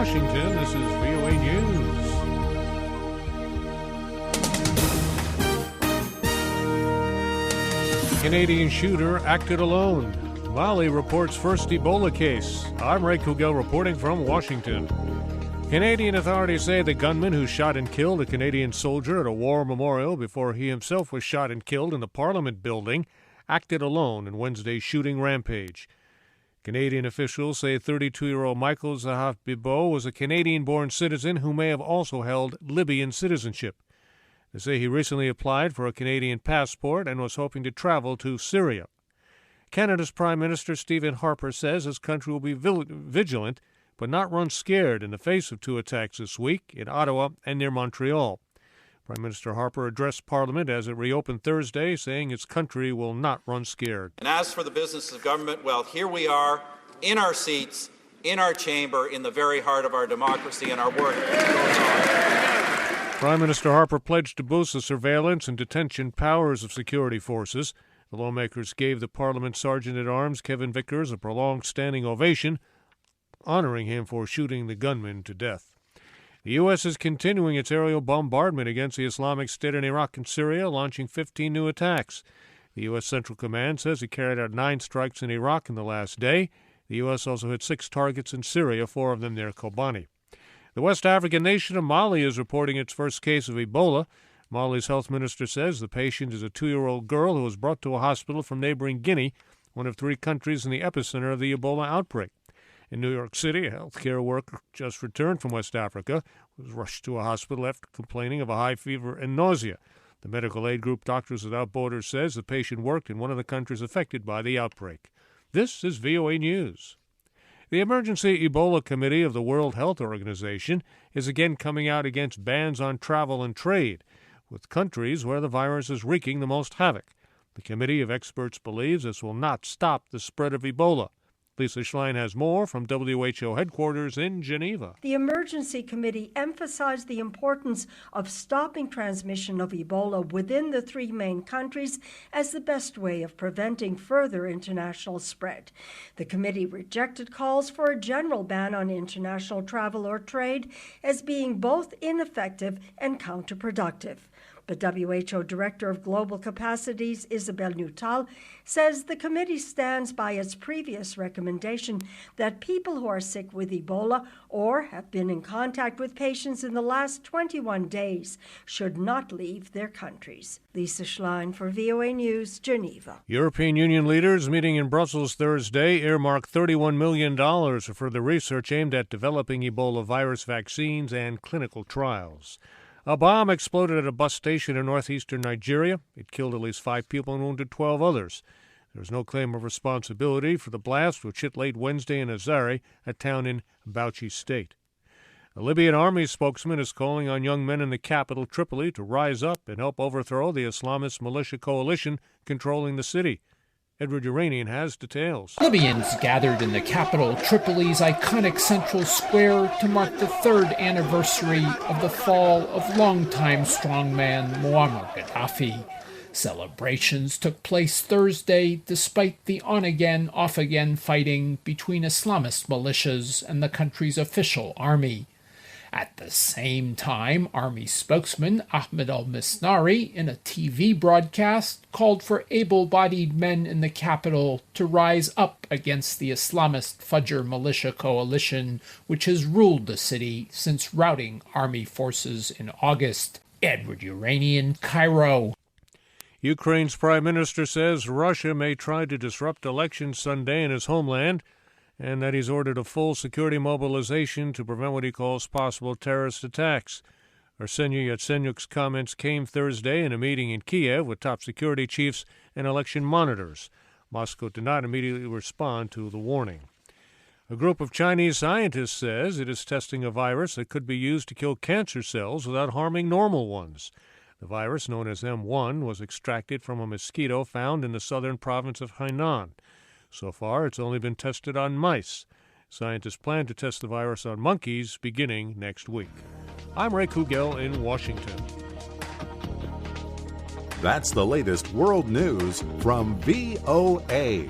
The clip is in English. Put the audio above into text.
Washington, this is VOA News. Canadian shooter acted alone. Mali reports first Ebola case. I'm Ray Kouguell reporting from Washington. Canadian authorities say the gunman who shot and killed a Canadian soldier at a war memorial before he himself was shot and killed in the Parliament building acted alone in Wednesday's shooting rampage. Canadian officials say 32-year-old Michael Zehaf-Bibeau was a Canadian-born citizen who may have also held Libyan citizenship. They say he recently applied for a Canadian passport and was hoping to travel to Syria. Canada's Prime Minister Stephen Harper says his country will be vigilant but not run scared in the face of two attacks this week in Ottawa and near Montreal. Prime Minister Harper addressed Parliament as it reopened Thursday, saying its country will not run scared. And as for the business of government, well, here we are in our seats, in our chamber, in the very heart of our democracy, and our work goes on. Prime Minister Harper pledged to boost the surveillance and detention powers of security forces. The lawmakers gave the Parliament Sergeant-at-Arms Kevin Vickers a prolonged standing ovation, honoring him for shooting the gunman to death. The U.S. is continuing its aerial bombardment against the Islamic State in Iraq and Syria, launching 15 new attacks. The U.S. Central Command says it carried out 9 strikes in Iraq in the last day. The U.S. also hit 6 targets in Syria, 4 of them near Kobani. The West African nation of Mali is reporting its first case of Ebola. Mali's health minister says the patient is a 2-year-old girl who was brought to a hospital from neighboring Guinea, one of 3 countries in the epicenter of the Ebola outbreak. In New York City, a healthcare worker just returned from West Africa was rushed to a hospital after complaining of a high fever and nausea. The medical aid group Doctors Without Borders says the patient worked in one of the countries affected by the outbreak. This is VOA News. The Emergency Ebola Committee of the World Health Organization is again coming out against bans on travel and trade with countries where the virus is wreaking the most havoc. The committee of experts believes this will not stop the spread of Ebola. Lisa Schlein has more from WHO headquarters in Geneva. The Emergency Committee emphasized the importance of stopping transmission of Ebola within the 3 main countries as the best way of preventing further international spread. The committee rejected calls for a general ban on international travel or trade as being both ineffective and counterproductive. But WHO Director of Global Capacities, Isabelle Nuttall, says the committee stands by its previous recommendation that people who are sick with Ebola or have been in contact with patients in the last 21 days should not leave their countries. Lisa Schlein for VOA News, Geneva. European Union leaders meeting in Brussels Thursday earmarked $31 million for further research aimed at developing Ebola virus vaccines and clinical trials. A bomb exploded at a bus station in northeastern Nigeria. It killed at least 5 people and wounded 12 others. There is no claim of responsibility for the blast, which hit late Wednesday in Azari, a town in Bauchi State. A Libyan army spokesman is calling on young men in the capital, Tripoli, to rise up and help overthrow the Islamist militia coalition controlling the city. Edward Uranian has details. Libyans gathered in the capital, Tripoli's iconic central square, to mark the 3rd anniversary of the fall of longtime strongman Muammar Gaddafi. Celebrations took place Thursday despite the on-again, off-again fighting between Islamist militias and the country's official army. At the same time, Army spokesman Ahmed al-Misnari, in a TV broadcast, called for able-bodied men in the capital to rise up against the Islamist Fajr militia coalition, which has ruled the city since routing army forces in August. Edward Uranian, Cairo. Ukraine's prime minister says Russia may try to disrupt elections Sunday in his homeland, and that he's ordered a full security mobilization to prevent what he calls possible terrorist attacks. Arseniy Yatsenyuk's comments came Thursday in a meeting in Kiev with top security chiefs and election monitors. Moscow did not immediately respond to the warning. A group of Chinese scientists says it is testing a virus that could be used to kill cancer cells without harming normal ones. The virus, known as M1, was extracted from a mosquito found in the southern province of Hainan. So far, it's only been tested on mice. Scientists plan to test the virus on monkeys beginning next week. I'm Ray Kouguell in Washington. That's the latest world news from VOA.